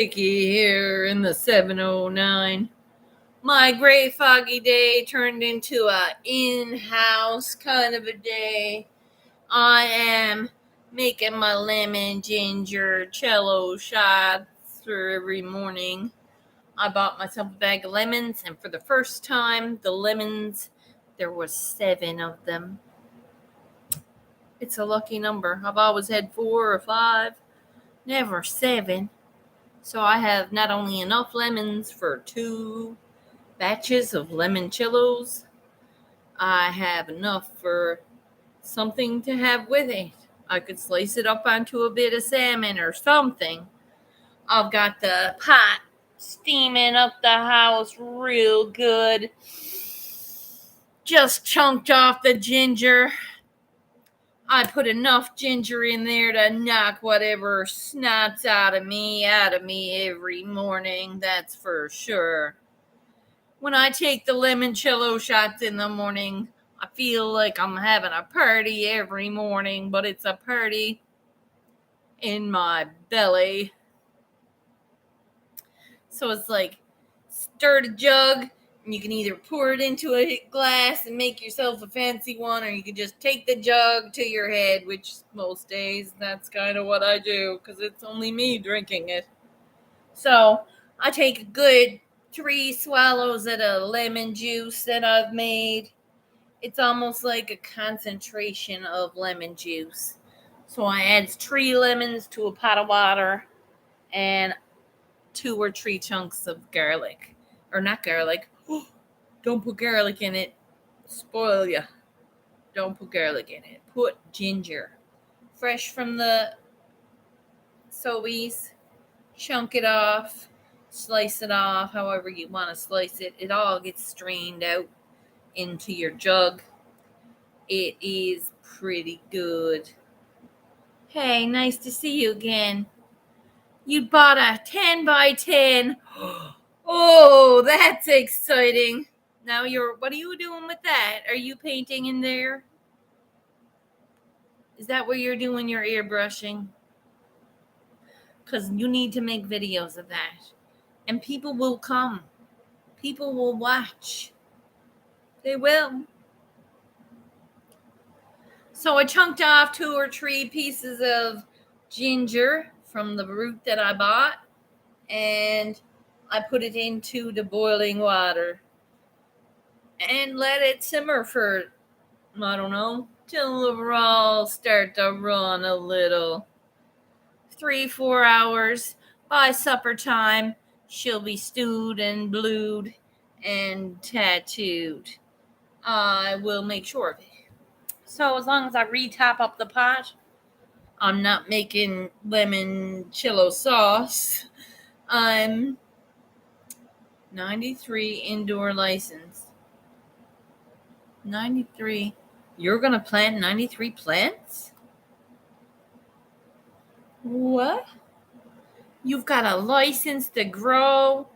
Vicky here in the 709. My gray foggy day turned into a in-house kind of a day. I am making my lemon ginger cello shots for every morning. I bought myself a bag of lemons, and for the first time, the lemons, there were 7 of them. It's a lucky number. I've always had 4 or 5, never 7. So I have not only enough lemons for 2 batches of limoncellos, I have enough for something to have with it. I could slice it up onto a bit of salmon or something. I've got the pot steaming up the house real good. Just chunked off the ginger. I put enough ginger in there to knock whatever snots out of me every morning, that's for sure. When I take the limoncello shots in the morning, I feel like I'm having a party every morning, but it's a party in my belly. So it's like, stir the jug, and you can either pour it into a glass and make yourself a fancy one, or you can just take the jug to your head, which most days that's kind of what I do, because it's only me drinking it. So I take a good 3 swallows of the lemon juice that I've made. It's almost like a concentration of lemon juice. So I add 3 lemons to a pot of water and 2 or 3 chunks of garlic. Or not garlic. Don't put garlic in it. Spoil ya. Don't put garlic in it. Put ginger. Fresh from the Sobeys. Chunk it off. Slice it off however you want to slice it. It all gets strained out into your jug. It is pretty good. Hey, nice to see you again. You bought a 10 by 10. Oh, that's exciting. Now what are you doing with that? Are you painting in there? Is that where you're doing your airbrushing? Because you need to make videos of that. And people will come. People will watch. They will. So I chunked off 2 or 3 pieces of ginger from the root that I bought, and I put it into the boiling water and let it simmer for, I don't know, till the raw start to run a little. 3-4 hours. By supper time, she'll be stewed and blued and tattooed. I will make sure of it. So as long as I retop up the pot, I'm not making limoncello sauce. I'm 93 indoor license. 93. You're going to plant 93 plants? What? You've got a license to grow?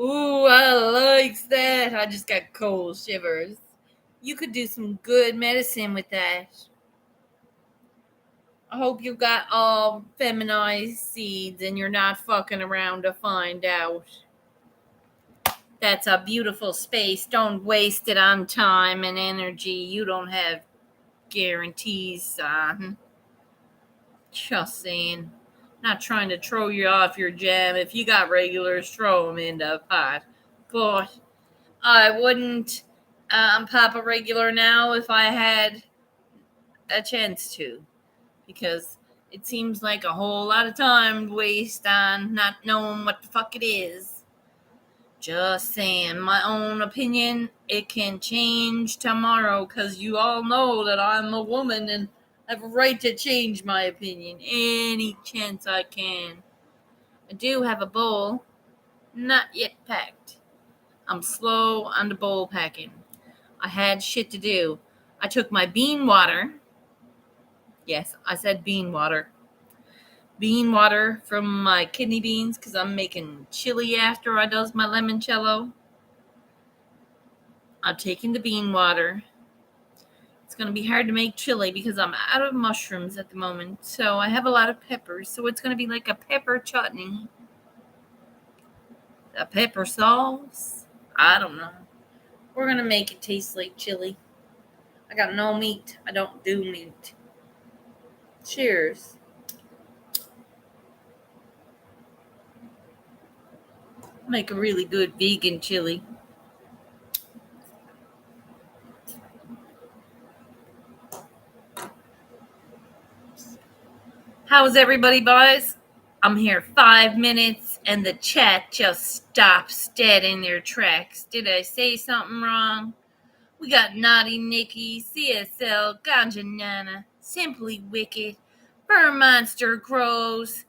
Ooh, I likes that. I just got cold shivers. You could do some good medicine with that. I hope you got all feminized seeds and you're not fucking around to find out. That's a beautiful space. Don't waste it on time and energy you don't have guarantees on. Just saying. Not trying to throw you off your jam. If you got regulars, throw them in the pot. But I wouldn't pop a regular now if I had a chance to. Because it seems like a whole lot of time to waste on not knowing what the fuck it is. Just saying, my own opinion, it can change tomorrow because you all know that I'm a woman and I have a right to change my opinion any chance I can. I do have a bowl, not yet packed. I'm slow on the bowl packing. I had shit to do. I took my bean water. Yes, I said bean water. Bean water from my kidney beans because I'm making chili after I does my limoncello. I'm taking the bean water. It's going to be hard to make chili because I'm out of mushrooms at the moment. So I have a lot of peppers. So it's going to be like a pepper chutney. A pepper sauce? I don't know. We're going to make it taste like chili. I got no meat. I don't do meat. Cheers. Make a really good vegan chili. How's everybody, boys? I'm here 5 minutes and the chat just stops dead in their tracks. Did I say something wrong? We got Naughty Nikki, CSL, Ganja Nana, Simply Wicked, Burn Monster Grows,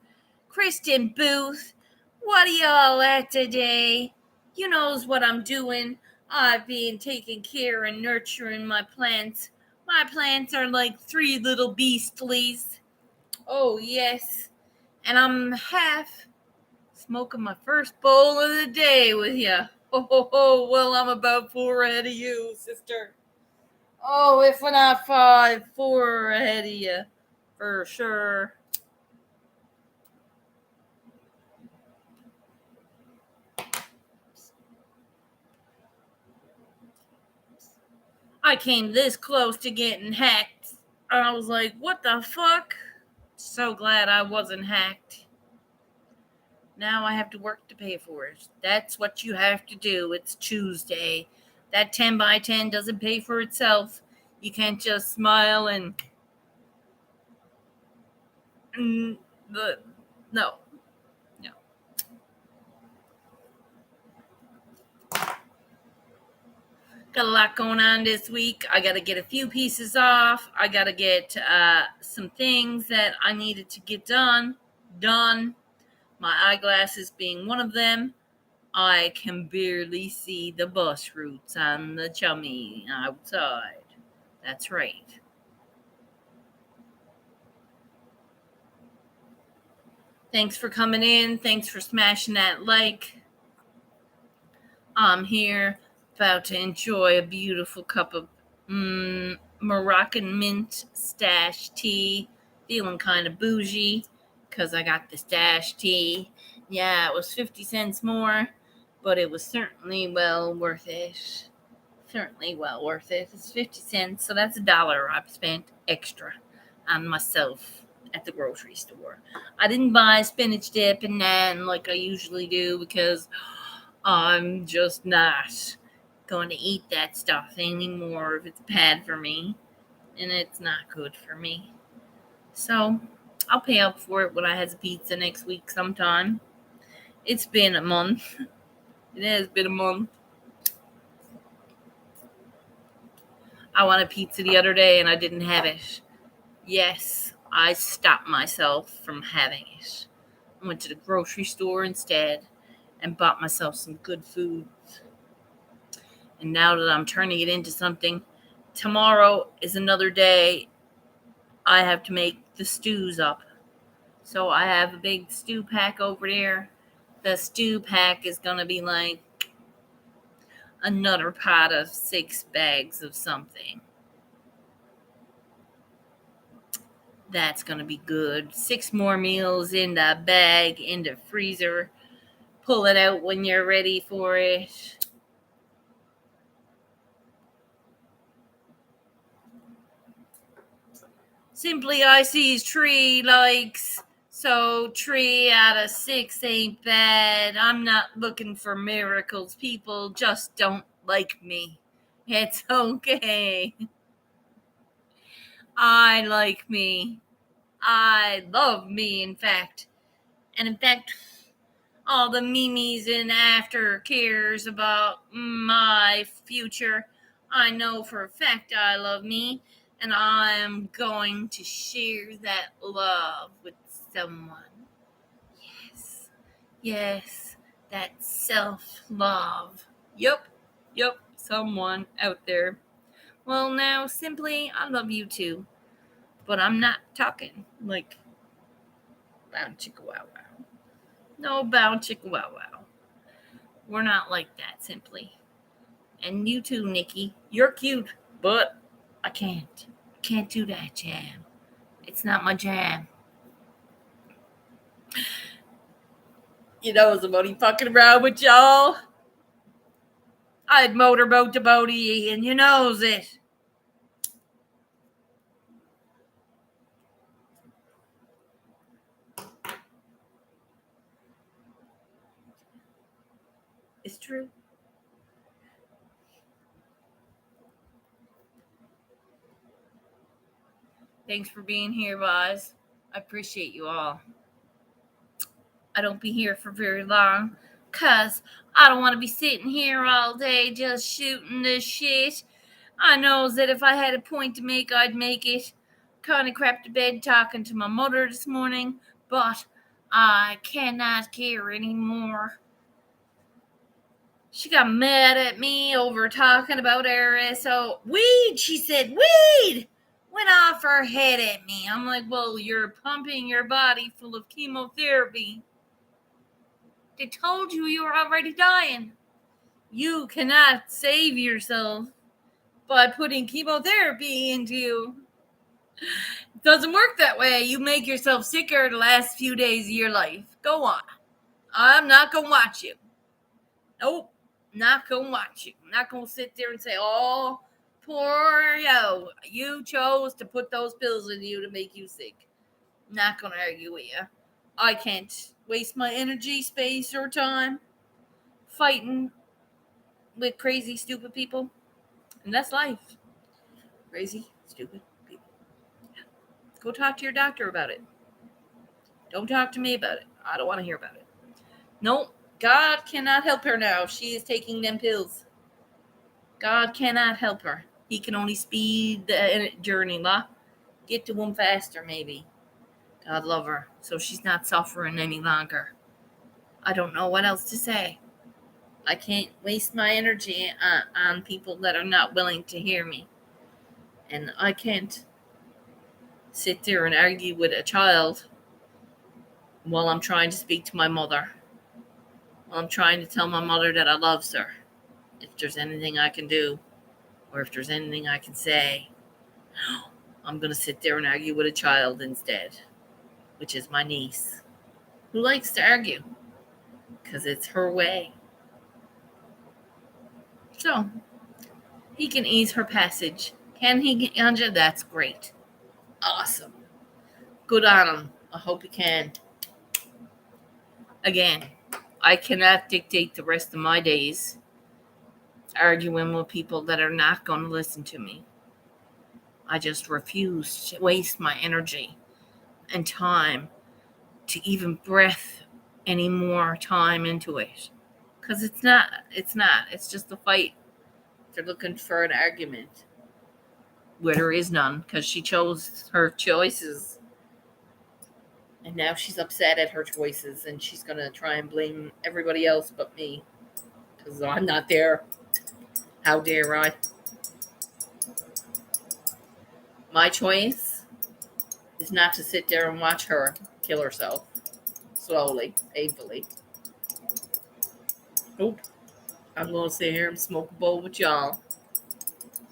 Kristen Booth. What are y'all at today? You knows what I'm doing. I've been taking care and nurturing my plants. My plants are like 3 little beastlies. Oh, yes. And I'm half smoking my first bowl of the day with you. Oh, well, I'm about 4 ahead of you, sister. Oh, if not 5, 4 ahead of you. For sure. I came this close to getting hacked. I was like, what the fuck? So glad I wasn't hacked. Now I have to work to pay for it. That's what you have to do. It's Tuesday. That 10 by 10 doesn't pay for itself. You can't just smile and no. Got a lot going on this week. I got to get a few pieces off. I got to get some things that I needed to get done. My eyeglasses being one of them. I can barely see the bus routes on the chummy outside. That's right. Thanks for coming in. Thanks for smashing that like. I'm here about to enjoy a beautiful cup of Moroccan mint stash tea. Feeling kind of bougie because I got the stash tea. Yeah, it was 50 cents more, but it was certainly well worth it. Certainly well worth it. It's 50 cents, so that's $1 I've spent extra on myself at the grocery store. I didn't buy spinach dip and nan like I usually do because I'm just not going to eat that stuff anymore if it's bad for me, and it's not good for me. So I'll pay up for it when I have pizza next week sometime. It's been a month. It has been a month. I wanted pizza the other day and I didn't have it. Yes, I stopped myself from having it. I went to the grocery store instead and bought myself some good food. And now that I'm turning it into something, tomorrow is another day I have to make the stews up. So I have a big stew pack over there. The stew pack is going to be like another pot of 6 bags of something. That's going to be good. 6 more meals in the bag, in the freezer. Pull it out when you're ready for it. Simply Icy's tree likes, so 3 out of 6 ain't bad. I'm not looking for miracles. People just don't like me. It's okay. I like me. I love me, in fact. And in fact, all the memes and after cares about my future, I know for a fact I love me. And I'm going to share that love with someone. Yes, that self-love. Yep, someone out there. Well, now, simply, I love you too. But I'm not talking like bound chicka wow wow. No bound chicka wow wow. We're not like that, simply. And you too, Nikki. You're cute, but I can't. Can't do that jam. It's not my jam. You know somebody fucking around with y'all. I'd motorboat to Bodie, and you knows it. It's true. Thanks for being here, guys. I appreciate you all. I don't be here for very long because I don't want to be sitting here all day just shooting the shit. I know that if I had a point to make, I'd make it. Kind of crapped to bed talking to my mother this morning, but I cannot care anymore. She got mad at me over talking about RSO. Weed, she said, weed! Went off her head at me. I'm like, well, you're pumping your body full of chemotherapy. They told you were already dying. You cannot save yourself by putting chemotherapy into you. It doesn't work that way. You make yourself sicker the last few days of your life. Go on. I'm not going to watch you. Nope. Not going to watch you. I'm not going to sit there and say, oh, poor yo. You chose to put those pills in you to make you sick. Not going to argue with you. I can't waste my energy, space, or time fighting with crazy, stupid people. And that's life. Crazy, stupid people. Go talk to your doctor about it. Don't talk to me about it. I don't want to hear about it. Nope. God cannot help her now. She is taking them pills. God cannot help her. He can only speed the journey, la. Get to him faster, maybe. God love her. So she's not suffering any longer. I don't know what else to say. I can't waste my energy on people that are not willing to hear me. And I can't sit there and argue with a child while I'm trying to speak to my mother. While I'm trying to tell my mother that I love her. If there's anything I can do, or if there's anything I can say, I'm going to sit there and argue with a child instead, which is my niece, who likes to argue because it's her way. So, he can ease her passage. Can he, Anja? That's great. Awesome. Good on him. I hope he can. Again, I cannot dictate the rest of my days arguing with people that are not going to listen to me. I just refuse to waste my energy and time to even breath any more time into it. Because it's not. It's just a fight. They're looking for an argument where there is none because she chose her choices. And now she's upset at her choices and she's going to try and blame everybody else but me because I'm not there. How dare I? My choice is not to sit there and watch her kill herself slowly, painfully. Nope. I'm going to sit here and smoke a bowl with y'all.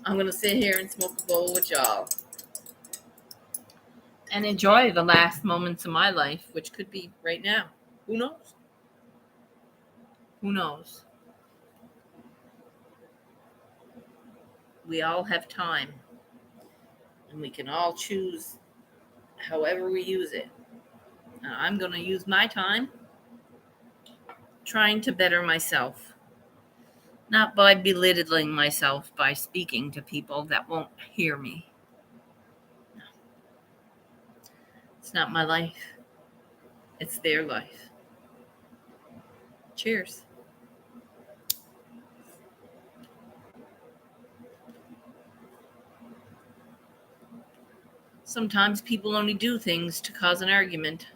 I'm going to sit here and smoke a bowl with y'all. And enjoy the last moments of my life, which could be right now. Who knows? Who knows? We all have time. And we can all choose however we use it. Now, I'm going to use my time trying to better myself. Not by belittling myself by speaking to people that won't hear me. No. It's not my life. It's their life. Cheers. Sometimes people only do things to cause an argument.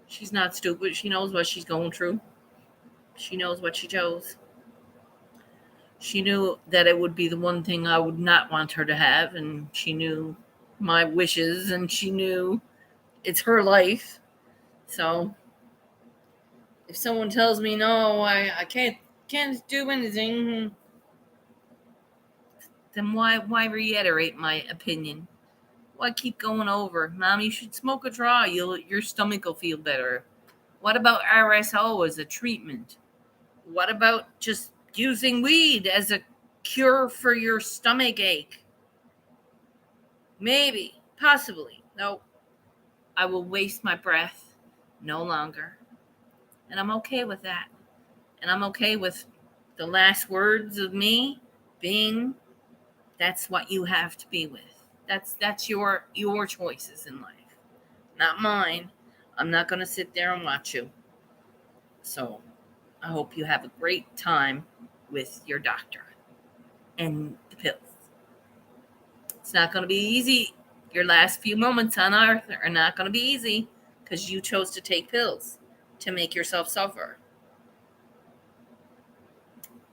She's not stupid. She knows what she's going through. She knows what she chose. She knew that it would be the one thing I would not want her to have, and she knew my wishes, and she knew it's her life. So if someone tells me no, I can't do anything, Then why reiterate my opinion? Why keep going over? Mom, you should smoke a draw. Your stomach will feel better. What about RSO as a treatment? What about just using weed as a cure for your stomach ache? Maybe, possibly. No, I will waste my breath no longer. And I'm okay with that. And I'm okay with the last words of me being that's what you have to be with. That's your choices in life, not mine. I'm not going to sit there and watch you. So, I hope you have a great time with your doctor and the pills. It's not going to be easy. Your last few moments on earth are not going to be easy because you chose to take pills to make yourself suffer.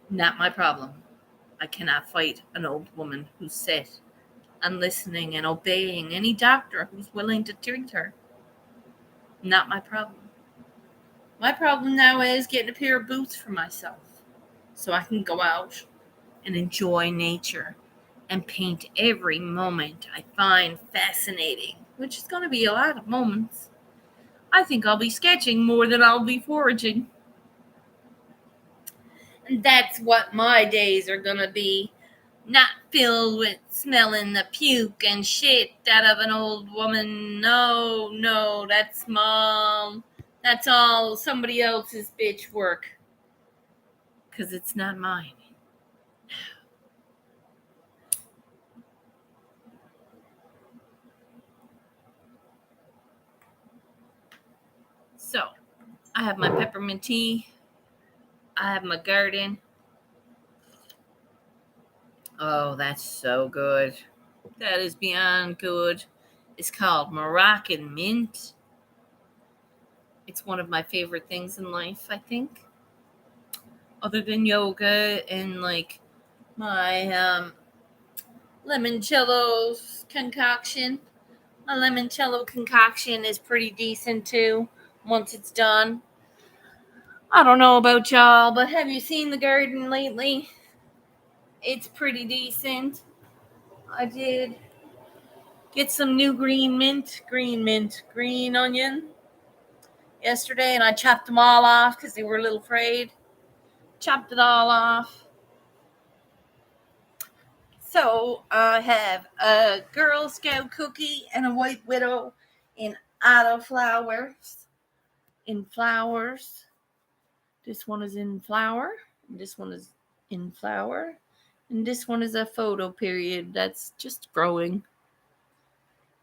Not my problem. I cannot fight an old woman who's set on listening and obeying any doctor who's willing to treat her. Not my problem. My problem now is getting a pair of boots for myself so I can go out and enjoy nature and paint every moment I find fascinating, which is going to be a lot of moments. I think I'll be sketching more than I'll be foraging. And that's what my days are going to be. Not filled with smelling the puke and shit out of an old woman. No, that's mom. That's all somebody else's bitch work. Because it's not mine. So, I have my peppermint tea. I have my garden. Oh, that's so good. That is beyond good. It's called Moroccan mint. It's one of my favorite things in life, I think. Other than yoga and like my limoncello concoction. My limoncello concoction is pretty decent too once it's done. I don't know about y'all, but have you seen the garden lately? It's pretty decent. I did get some new green onion yesterday, and I chopped them all off because they were a little frayed. Chopped it all off. So I have a Girl Scout cookie and a White Widow in auto flowers. In flowers. This one is in flower. And this one is in flower. And this one is a photo period that's just growing.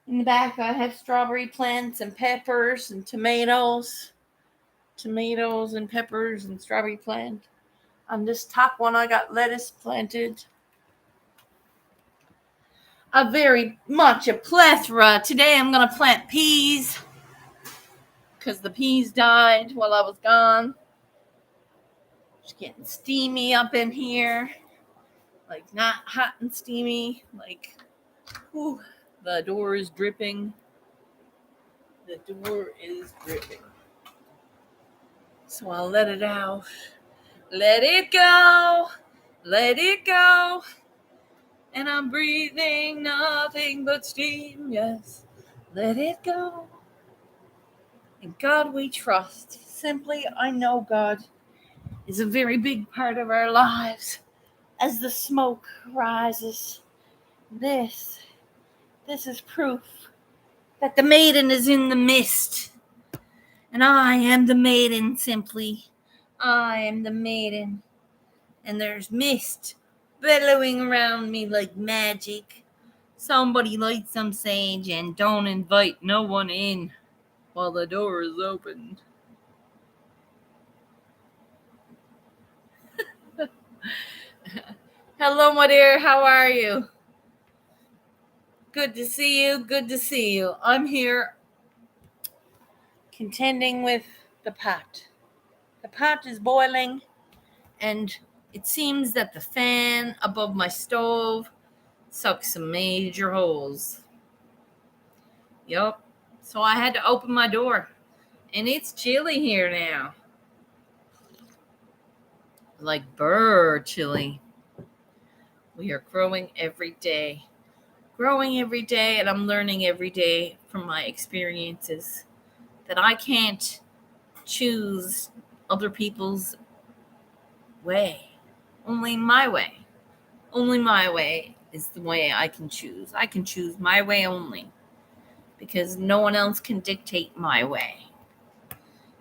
In the back, I have strawberry plants and peppers and tomatoes. Tomatoes and peppers and strawberry plant. On this top one, I got lettuce planted. A very much a plethora. Today, I'm going to plant peas because the peas died while I was gone. It's getting steamy up in here. Like, not hot and steamy. Like, whew, the door is dripping. The door is dripping. So I'll let it out. Let it go. Let it go. And I'm breathing nothing but steam. Yes. Let it go. In God we trust. Simply, I know God is a very big part of our lives. As the smoke rises, this is proof that the maiden is in the mist. And I am the maiden, simply. I am the maiden. And there's mist billowing around me like magic. Somebody light some sage and don't invite no one in while the door is open. Hello, my dear. How are you? Good to see you. Good to see you. I'm here contending with the pot. The pot is boiling, and it seems that the fan above my stove sucks some major holes. Yup. So I had to open my door, and it's chilly here now. Like bird chilly. We are growing every day. Growing every day, and I'm learning every day from my experiences that I can't choose other people's way. Only my way. Only my way is the way I can choose. I can choose my way only because no one else can dictate my way.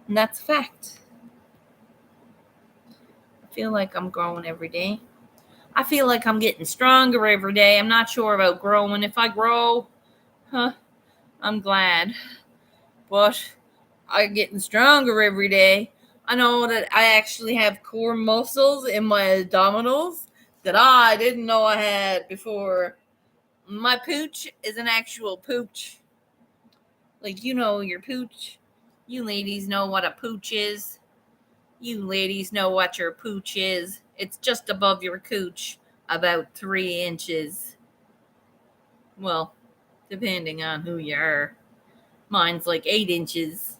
And that's a fact. I feel like I'm growing every day. I feel like I'm getting stronger every day. I'm not sure about growing. If I grow, I'm glad. But I'm getting stronger every day. I know that I actually have core muscles in my abdominals that I didn't know I had before. My pooch is an actual pooch. Like, you know your pooch. You ladies know what a pooch is. You ladies know what your pooch is. It's just above your cooch, about 3 inches. Well, depending on who you are. Mine's like 8 inches.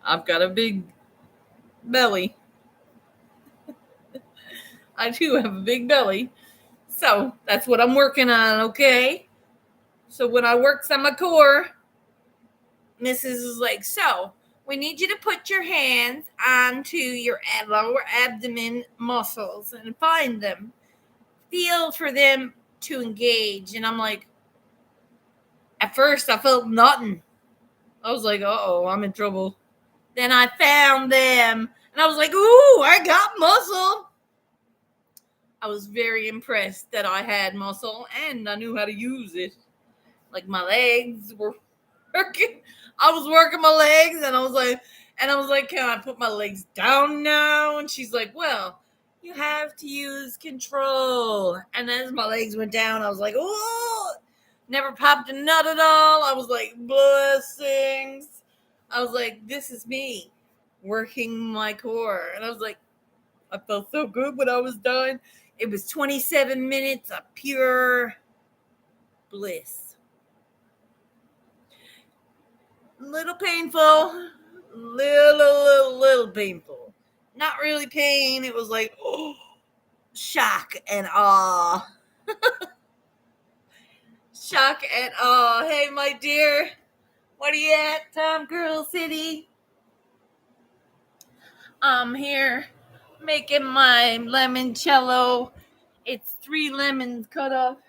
I've got a big belly. I do have a big belly. So that's what I'm working on, okay? So when I works on my core, Mrs. is like, so we need you to put your hands onto your lower abdomen muscles and find them. Feel for them to engage. And I'm like, at first I felt nothing. I was like, uh-oh, I'm in trouble. Then I found them. And I was like, ooh, I got muscle. I was very impressed that I had muscle and I knew how to use it. Like my legs were working. I was working my legs and I was like, can I put my legs down now? And she's like, well, you have to use control. And as my legs went down, I was like, oh, never popped a nut at all. I was like, blessings. I was like, this is me working my core. And I was like, I felt so good when I was done. It was 27 minutes of pure bliss. Little painful. Little painful. Not really pain. It was like, oh, shock and awe. Shock and awe. Hey, my dear. What are you at, Tom Girl City? I'm here making my limoncello. It's 3 lemons cut up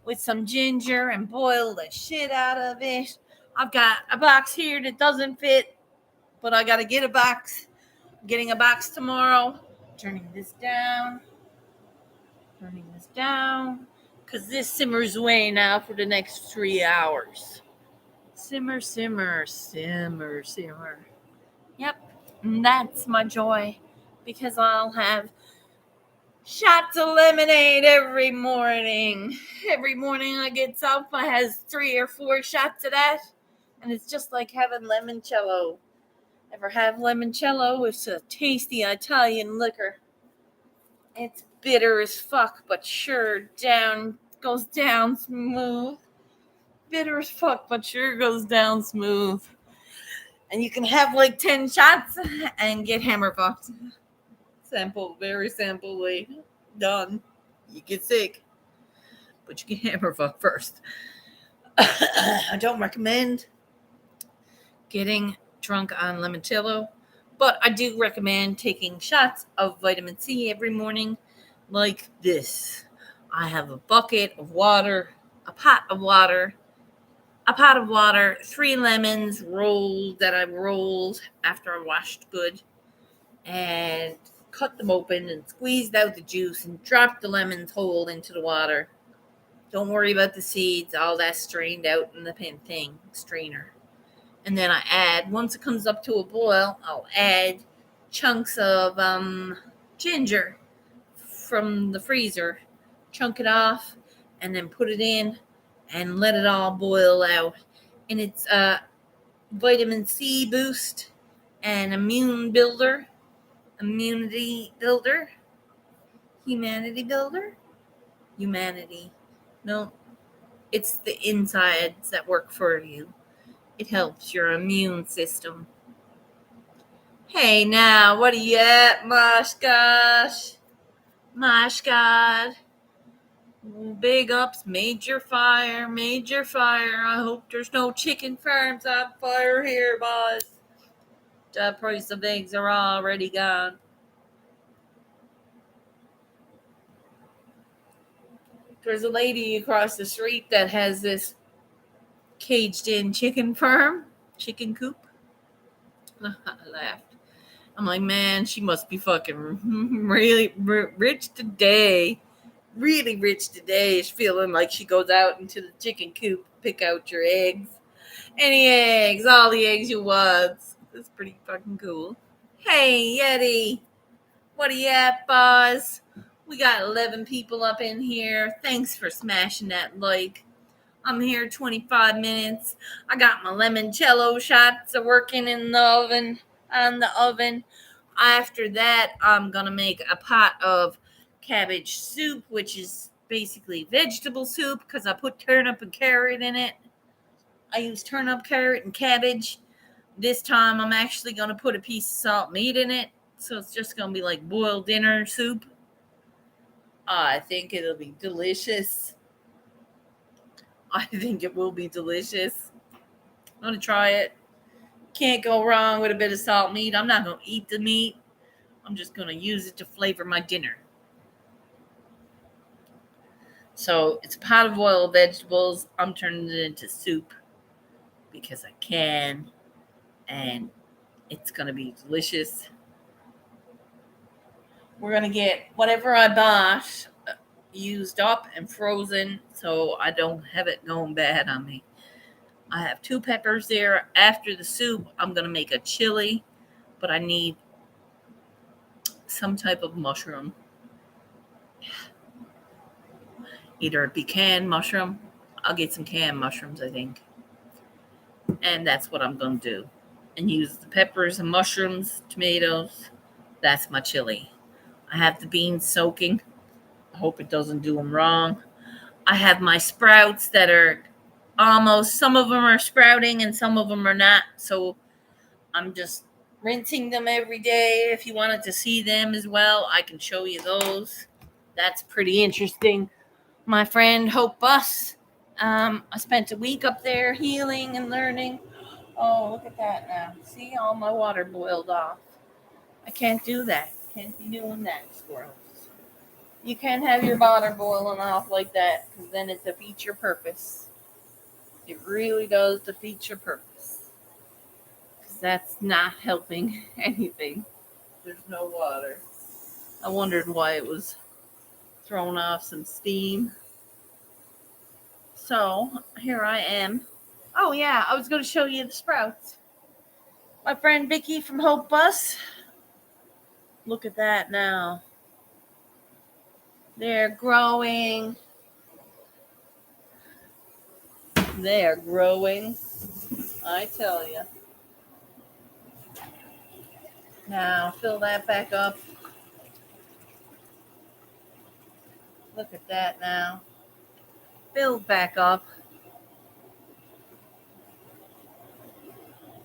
with some ginger and boil the shit out of it. I've got a box here that doesn't fit, but I gotta get a box. I'm getting a box tomorrow. Turning this down. Because this simmers away now for the next 3 hours. Simmer. Yep, and that's my joy. Because I'll have shots of lemonade every morning. Every morning I get up, I has 3 or 4 shots of that. And it's just like having limoncello. Ever have limoncello? It's a tasty Italian liquor. It's bitter as fuck, but sure goes down smooth. Bitter as fuck, but sure goes down smooth. And you can have like 10 shots and get hammer fucked. Very simply done. You get sick, but you get hammer fucked first. I don't recommend getting drunk on limoncello, but I do recommend taking shots of vitamin C every morning, like this. I have a bucket of water, a pot of water, 3 lemons rolled that I rolled after I washed good, and cut them open and squeezed out the juice and dropped the lemons whole into the water. Don't worry about the seeds, all that's strained out in the strainer. And then once it comes up to a boil, I'll add chunks of ginger from the freezer, chunk it off, and then put it in and let it all boil out. And it's a vitamin C boost and humanity builder. No, it's the insides that work for you. It helps your immune system. Hey now, what are you at, Moshkosh? Mosh God. Big ups, major fire, major fire. I hope there's no chicken farms on fire here, boss. The price of eggs are already gone. There's a lady across the street that has this caged in chicken farm, chicken coop. I laughed. I'm like, man, she must be fucking really rich today. Really rich today. She's feeling like she goes out into the chicken coop, pick out your eggs. Any eggs, all the eggs you want. That's pretty fucking cool. Hey, Yeti. What are you at, boss? We got 11 people up in here. Thanks for smashing that like. I'm here 25 minutes. I got my limoncello shots working in the oven, on the oven. After that, I'm going to make a pot of cabbage soup, which is basically vegetable soup because I put turnip and carrot in it. I use turnip, carrot, and cabbage. This time, I'm actually going to put a piece of salt meat in it. So it's just going to be like boiled dinner soup. I think it'll be delicious. I think it will be delicious. I'm going to try it. Can't go wrong with a bit of salt meat. I'm not going to eat the meat. I'm just going to use it to flavor my dinner. So it's a pot of boiled vegetables. I'm turning it into soup because I can. And it's going to be delicious. We're going to get whatever I bought used up and frozen so I don't have it going bad on me. I have 2 peppers there. After the soup, I'm going to make a chili, but I need some type of mushroom. Either it be canned mushroom. I'll get some canned mushrooms, I think. And that's what I'm going to do. And use the peppers and mushrooms, tomatoes. That's my chili. I have the beans soaking. I hope it doesn't do them wrong. I have my sprouts that are almost, some of them are sprouting and some of them are not. So I'm just rinsing them every day. If you wanted to see them as well, I can show you those. That's pretty interesting. My friend Hope Bus. I spent a week up there healing and learning. Oh, look at that now. See, all my water boiled off. I can't do that. Can't be doing that, squirrels. You can't have your water boiling off like that because then it defeats your purpose. It really does defeat your purpose. Because that's not helping anything. There's no water. I wondered why it was throwing off some steam. So, here I am. Oh, yeah, I was going to show you the sprouts. My friend Vicky from Hope Bus. Look at that now. They're growing. They're growing. I tell you. Now, fill that back up. Look at that now. Filled back up.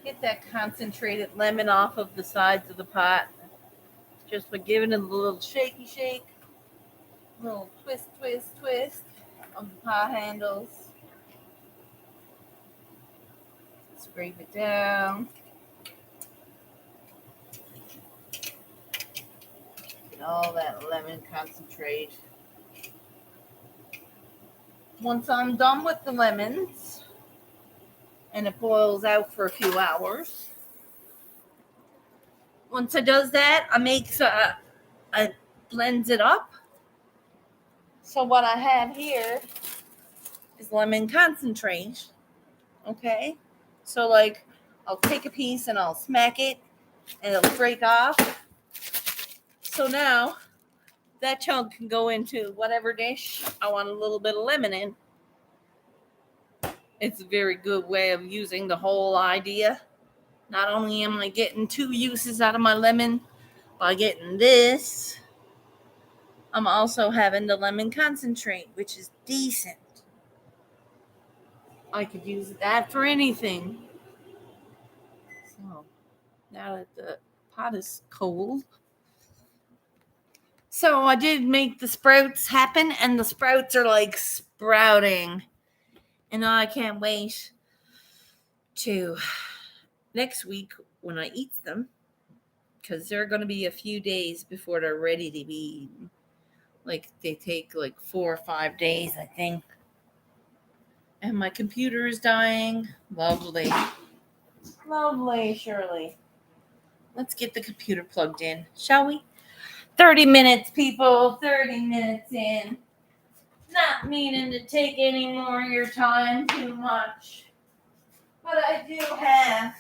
Get that concentrated lemon off of the sides of the pot. Just by giving it a little shaky shake. A little twist, twist, twist of the pot handles. Scrape it down. Get all that lemon concentrate. Once I'm done with the lemons, and it boils out for a few hours. Once it does that, I blends it up. So what I have here is lemon concentrate. Okay, so like I'll take a piece and I'll smack it, and it'll break off. So now that chunk can go into whatever dish I want a little bit of lemon in. It's a very good way of using the whole idea. Not only am I getting 2 uses out of my lemon by getting this, I'm also having the lemon concentrate, which is decent. I could use that for anything. So, now that the pot is cold, So I did make the sprouts happen, and the sprouts are like sprouting. And I can't wait to next week when I eat them, because they're going to be a few days before they're ready to be eaten. Like they take like 4 or 5 days, I think. And my computer is dying. Lovely. Lovely, Shirley. Let's get the computer plugged in, shall we? 30 minutes, people. 30 minutes in. Not meaning to take any more of your time too much. But I do have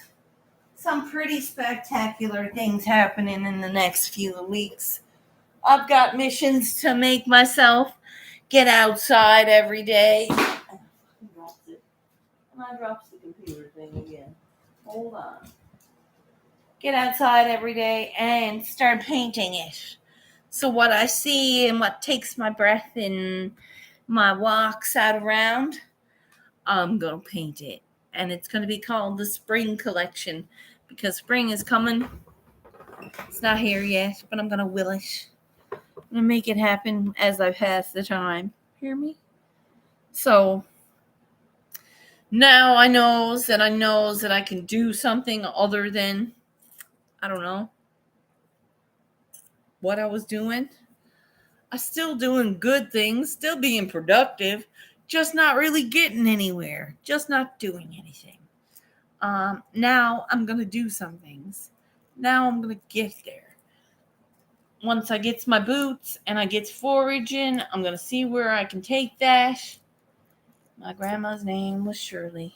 some pretty spectacular things happening in the next few weeks. I've got missions to make myself get outside every day. I dropped the computer thing again. Hold on. Get outside every day and start painting it. So what I see and what takes my breath in my walks out around, I'm going to paint it. And it's going to be called the Spring Collection, because spring is coming. It's not here yet, but I'm going to will it. I'm going to make it happen as I pass the time. Hear me? So now I knows that I can do something other than, I don't know, what I was doing. I'm still doing good things, still being productive, just not really getting anywhere, just not doing anything. Now I'm going to do some things. Now I'm going to get there. Once I get my boots and I get foraging, I'm going to see where I can take that. My grandma's name was Shirley.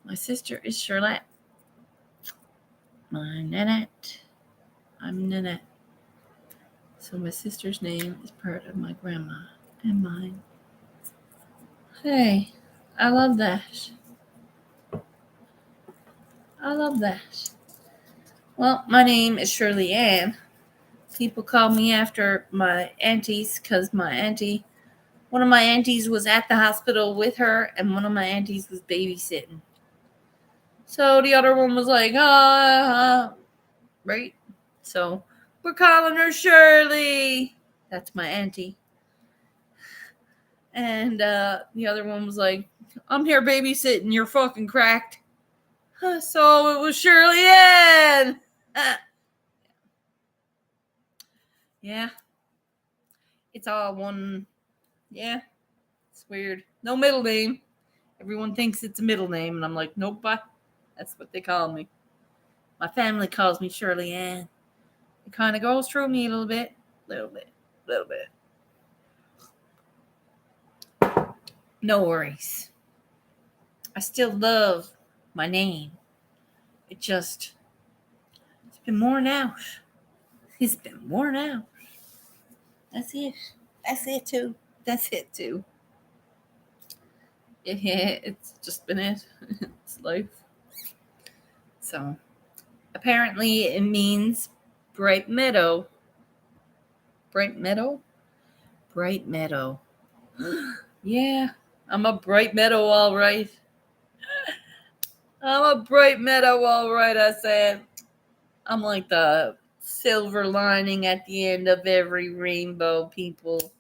My sister is Charlotte. My Nanette. I'm Nanette. So my sister's name is part of my grandma and mine. Hey, I love that. I love that. Well, my name is Shirley Ann. People call me after my aunties because one of my aunties was at the hospital with her and one of my aunties was babysitting. So the other one was like, right? So we're calling her Shirley. That's my auntie. And the other one was like, I'm here babysitting. You're fucking cracked. So it was Shirley Ann. Yeah. It's all one. Yeah. It's weird. No middle name. Everyone thinks it's a middle name. And I'm like, nope. That's what they call me. My family calls me Shirley Ann. It kind of goes through me a little bit. No worries. I still love my name. It's been worn out. It's been worn out. That's it. That's it too. Yeah, it's just been it. It's life. So, apparently it means bright meadow. Bright meadow? Bright meadow. Yeah, I'm a bright meadow, all right. I'm a bright meadow, all right, I said. I'm like the silver lining at the end of every rainbow, people.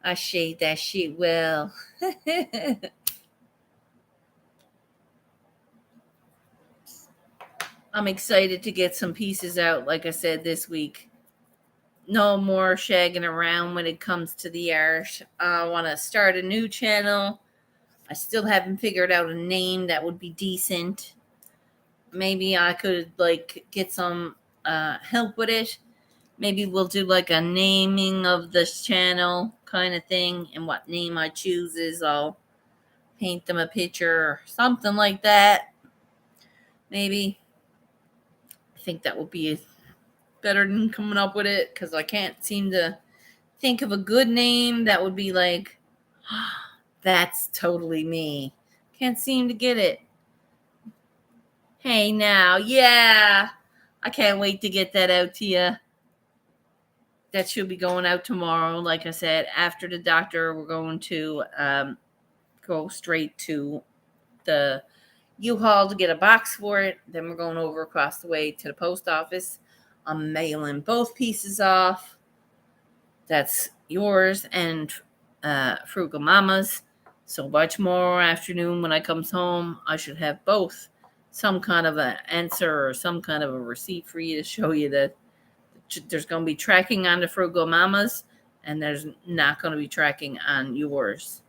I shade that shit well. I'm excited to get some pieces out, like I said, this week. No more shagging around when it comes to the art. I want to start a new channel. I still haven't figured out a name that would be decent. Maybe I could get some help with it. Maybe we'll do like a naming of this channel kind of thing, and what name I choose is I'll paint them a picture or something like that. Maybe. I think that would be better than coming up with it, because I can't seem to think of a good name that would be like, that's totally me. Can't seem to get it. Hey now, yeah. I can't wait to get that out to you. That should be going out tomorrow. Like I said, after the doctor, we're going to go straight to the U-Haul to get a box for it. Then we're going over across the way to the post office. I'm mailing both pieces off. That's yours and Frugal Mama's. So by tomorrow afternoon when I comes home, I should have both. Some kind of an answer or some kind of a receipt for you to show you that there's going to be tracking on the Frugal Mamas and there's not going to be tracking on yours.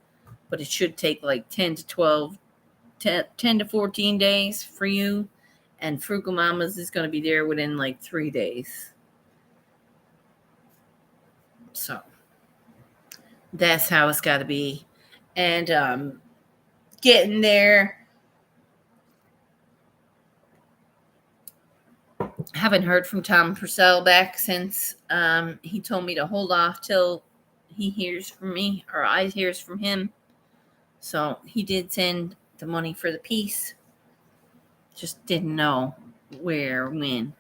But it should take like 10 to 14 days for you. And Frugal Mamas is going to be there within like 3 days. So that's how it's got to be. And getting there. Haven't heard from Tom Purcell back since he told me to hold off till he hears from me or I hears from him. So he did send the money for the piece. Just didn't know where, when.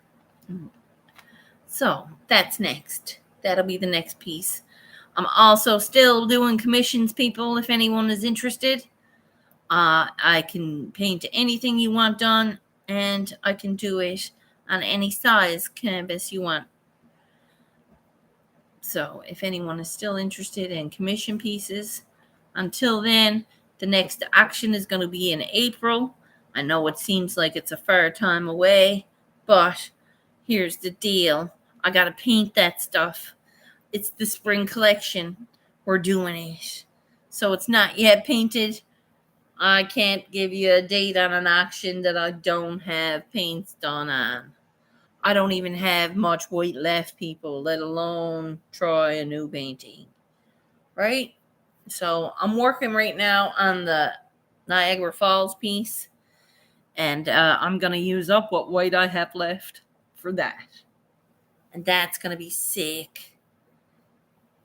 So that's next. That'll be the next piece. I'm also still doing commissions, people, if anyone is interested. I can paint anything you want done, and I can do it on any size canvas you want. So if anyone is still interested in commission pieces, until then, the next action is going to be in April. I know it seems like it's a far time away, but here's the deal. I got to paint that stuff. It's the spring collection. We're doing it. So it's not yet painted. I can't give you a date on an auction that I don't have paints done on. I don't even have much white left, people, let alone try a new painting. Right? So I'm working right now on the Niagara Falls piece. And I'm going to use up what white I have left for that. And that's going to be sick.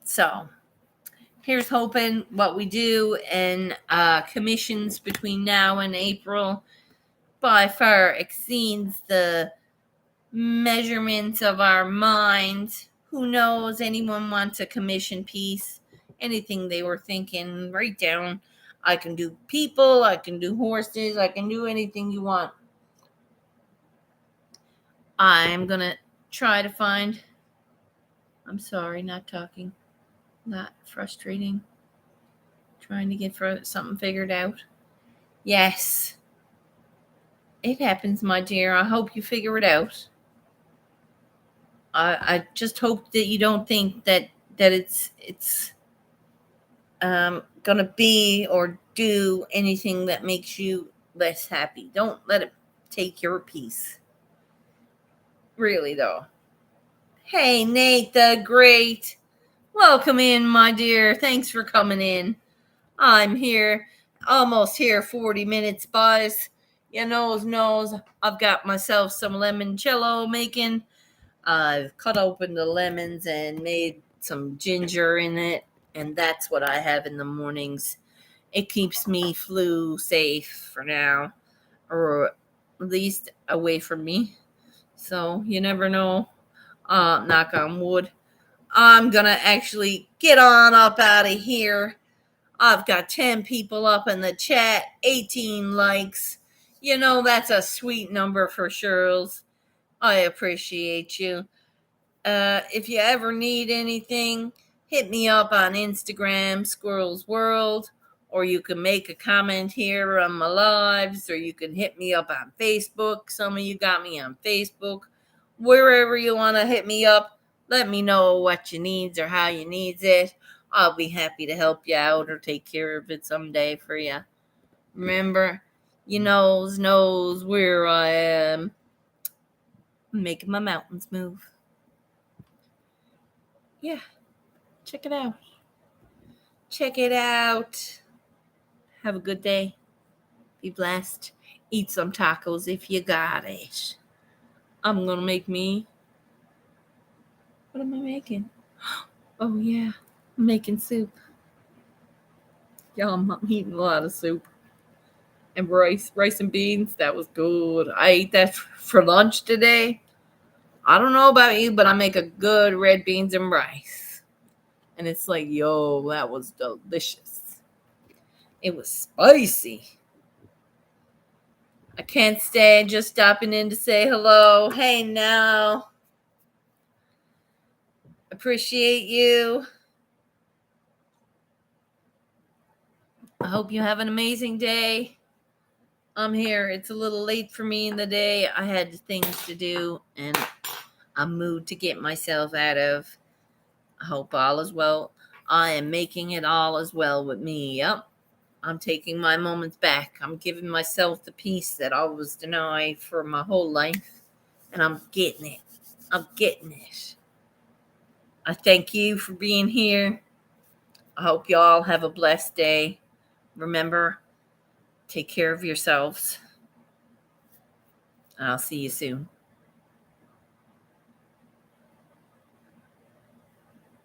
So here's hoping what we do in commissions between now and April by far exceeds the measurements of our minds. Who knows? Anyone wants a commission piece? Anything they were thinking, write down. I can do people, I can do horses, I can do anything you want. I'm going to try to find. I'm sorry, not talking. Not frustrating. Trying to get something figured out. Yes. It happens, my dear. I hope you figure it out. I just hope that you don't think that it's gonna be or do anything that makes you less happy. Don't let it take your peace. Really, though. Hey, Nate the Great. Welcome in, my dear. Thanks for coming in. I'm here, almost here, 40 minutes, boys. You knows. I've got myself some limoncello making. I've cut open the lemons and made some ginger in it, and that's what I have in the mornings. It keeps me flu safe for now, or at least away from me. So you never know. Knock on wood. I'm gonna actually get on up out of here. I've got 10 people up in the chat, 18 likes. That's a sweet number for Shirls. I appreciate you. If you ever need anything, hit me up on Instagram, Squirrels World, or you can make a comment here on my lives, or you can hit me up on Facebook. Some of you got me on Facebook. Wherever you want to hit me up, let me know what you needs or how you needs it. I'll be happy to help you out or take care of it someday for you. Remember, you knows where I am. Making my mountains move. Yeah, check it out. Check it out. Have a good day. Be blessed. Eat some tacos if you got it. I'm gonna make me. What am I making? Oh yeah, I'm making soup. Yum, I'm eating a lot of soup. And rice and beans. That was good. I ate that for lunch today. I don't know about you, but I make a good red beans and rice. And it's like, yo, that was delicious. It was spicy. I can't stay just stopping in to say hello. Hey now. Appreciate you. I hope you have an amazing day. I'm here. It's a little late for me in the day. I had things to do and a mood to get myself out of. I hope all is well. I am making it all as well with me. Yep. I'm taking my moments back. I'm giving myself the peace that I was denied for my whole life. And I'm getting it. I'm getting it. I thank you for being here. I hope you all have a blessed day. Remember, take care of yourselves. I'll see you soon.